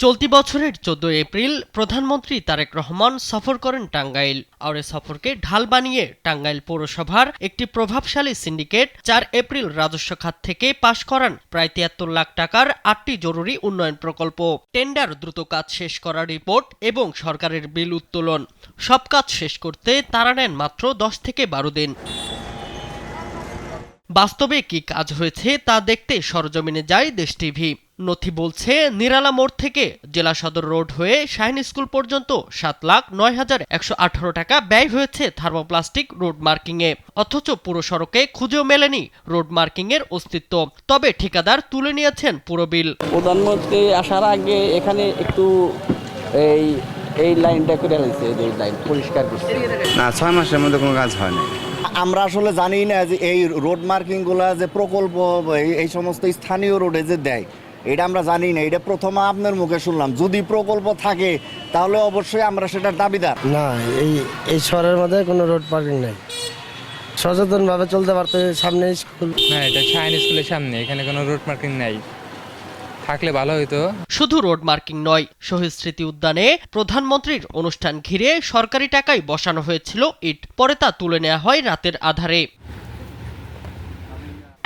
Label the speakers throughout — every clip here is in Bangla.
Speaker 1: চলতি বছরের 14 এপ্রিল প্রধানমন্ত্রী তারেক রহমান সফর করেন টাঙ্গাইল। আর এ সফরকে ঢাল বানিয়ে টাঙ্গাইল পৌরসভার একটি প্রভাবশালী সিন্ডিকেট 4 এপ্রিল রাজস্ব খাত থেকে পাশ করান প্রায় 73 লাখ টাকার 8টি জরুরি উন্নয়ন প্রকল্প। টেন্ডার, দ্রুত কাজ শেষ করার রিপোর্ট এবং সরকারের বিল উত্তোলন, সব কাজ শেষ করতে তারা নেন মাত্র 10 থেকে 12 দিন। বাস্তবে কি কাজ হয়েছে তা দেখতে সরজমিনে যায় দেশ টিভি। নথি বলছে, নিরালা মোড় থেকে জেলা সদর রোড হয়ে শাহিন স্কুল পর্যন্ত 7,09,118 টাকা ব্যয় হয়েছে থার্মোপ্লাস্টিক রোড মার্কিংয়ে। অথচ পুরো সড়কে খুঁজেও মেলেনি রোড মার্কিংয়ের অস্তিত্ব। তবে ঠিকাদার তুলে নিয়েছেন পুরো বিল।
Speaker 2: প্রধানমন্ত্রী আসার আগে এখানে একটু এই লাইনটা করে রয়েছে, এই লাইন পরিষ্কার করছে
Speaker 3: না, 6 মাসের মধ্যে কোনো কাজ হয়নি।
Speaker 4: আমরা আসলে জানি না যে এই রোড মার্কিংগুলো যে প্রকল্প এই সমস্ত স্থানীয় রোডে যে দেয়, এটা আমরা জানি না। এটা প্রথম আপনার মুখে শুনলাম। যদি প্রকল্প থাকে তাহলে অবশ্যই আমরা সেটার দাবিদার।
Speaker 5: না, এই শহরের মধ্যে কোনো রোড পার্কিং নেই। সচেতনভাবে চলতে পারতে। সামনে স্কুল,
Speaker 6: না, এটা শাহিন স্কুলের সামনে, এখানে কোনো রোড মার্কিং নাই, থাকলে ভালো হতো।
Speaker 1: শুধু রোড মার্কিং নয়, শহীদ স্মৃতি উদ্যানে প্রধানমন্ত্রীর অনুষ্ঠান ঘিরে সরকারি টাকায় বসানো হয়েছিল ইট, পরে তা তুলে নেওয়া হয় রাতের আধারে।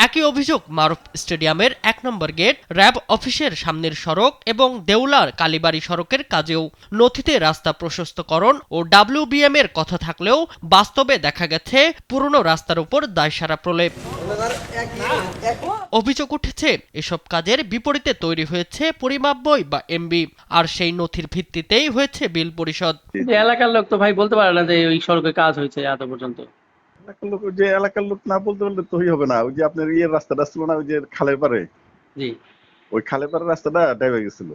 Speaker 1: একই অভিযোগ মারুফ স্টেডিয়ামের 1 নম্বর গেট, র্যাব অফিসের সামনের সড়ক এবং দেউলার কালীবাড়ি সড়কের কাজেও। নথিতে রাস্তা প্রশস্তকরণ ও WBM এর কথা থাকলেও বাস্তবে দেখা গেছে পুরনো রাস্তার উপর দায়সারা প্রলেপ। অভিযোগ উঠেছে, এসব কাজের বিপরীতে তৈরি হয়েছে পরিমাপ বই বা MB, আর সেই নথির ভিত্তিতেই হয়েছে বিল পরিশোধ।
Speaker 2: এলাকার লোক তো ভাই বলতে পারে না যে ওই সড়কে কাজ হয়েছে এত পর্যন্ত।
Speaker 7: যে এলাকার লোক না বলতে পারলে তো হবে না। ওই যে আপনার রাস্তাটা ছিল না, ওই যে খালের পারে,
Speaker 2: জি,
Speaker 7: ওই খালের পারে রাস্তাটা ড্রাইভে গেছিল,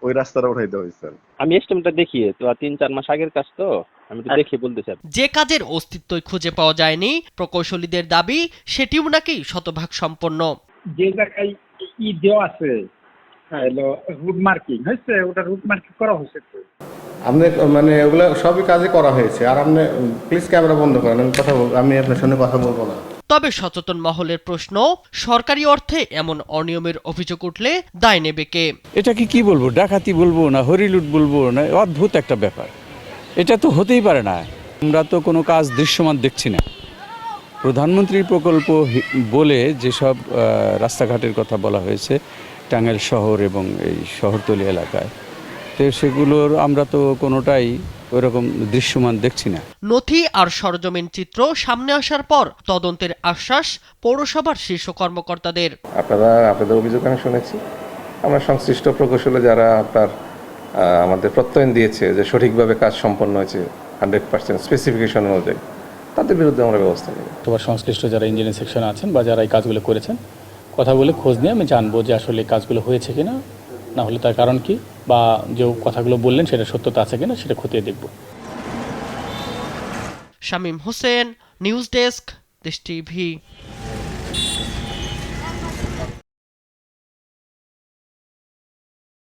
Speaker 7: ওই রাস্তাটা উঠাই দেওয়া হয়েছে।
Speaker 2: আমি এস্টিমেটটা দেখিয়ে তো 3-4 মাস আগের কাজ, তো আমি তো দেখে বলতে চাই।
Speaker 1: যে কাজের অস্তিত্বই খুঁজে পাওয়া যায়নি, প্রকৌশলীদের দাবি সেটিও নাকি শতভাগ সম্পন্ন।
Speaker 8: যে জায়গায় দেওয়া আছে রুট মার্কিং হয়েছে, ওটা রুট মার্কিং করা হয়েছে।
Speaker 3: আপনি মানে ওগুলো সবই কাজে করা হয়েছে। আর আপনি প্লিজ ক্যামেরা বন্ধ করেন, আমি আপনার সঙ্গে কথা বলবো না।
Speaker 1: তবে সচেতন মহলের প্রশ্ন, সরকারি অর্থে এমন অনিয়মের অভিযোগ উঠলে দায় নেবে কে?
Speaker 9: এটাকে কি বলবো, ডাকাতি বলবো না হরিলুট বলবো না, অদ্ভুত একটা ব্যাপার। এটা তো হতেই পারে না। আমরা তো কোনো কাজ দৃশ্যমান দেখছি না। প্রধানমন্ত্রীর প্রকল্প বলে যেসব রাস্তাঘাটের কথা বলা হয়েছে টাঙ্গাইল শহর এবং এই শহরতলি এলাকায়, তো সেগুলোর আমরা তো কোনোটাই ওইরকম দৃশ্যমান দেখছি না।
Speaker 1: নথি আর সরজমিন চিত্র সামনে আসার পর তদন্তের আশ্বাস পৌরসভার শীর্ষ কর্মকর্তাদের।
Speaker 10: আপনাদের অভিযোগ আমি শুনেছি। আমরা সংশ্লিষ্ট প্রকৌশলী যারা আমাদের প্রত্যয়ন দিয়েছে যে সঠিকভাবে কাজ সম্পন্ন হয়েছে 100% স্পেসিফিকেশন অনুযায়ী, তাদের বিরুদ্ধে আমরা ব্যবস্থা নেব।
Speaker 9: তোমার সংশ্লিষ্ট যারা ইঞ্জিনিয়ারিং সেকশনে আছেন বা যারা এই কাজগুলো করেছেন, কথা বলে খোঁজ নিয়ে আমি জানবো যে আসলে এই কাজগুলো হয়েছে কিনা, না হলে তার কারণ কি, বা যে কথাগুলো বললেন সেটা সত্যতা আছে কিনা সেটা খতিয়ে দেখব।
Speaker 1: শামীম হোসেন, নিউজ ডেস্ক, দেশ টিভি।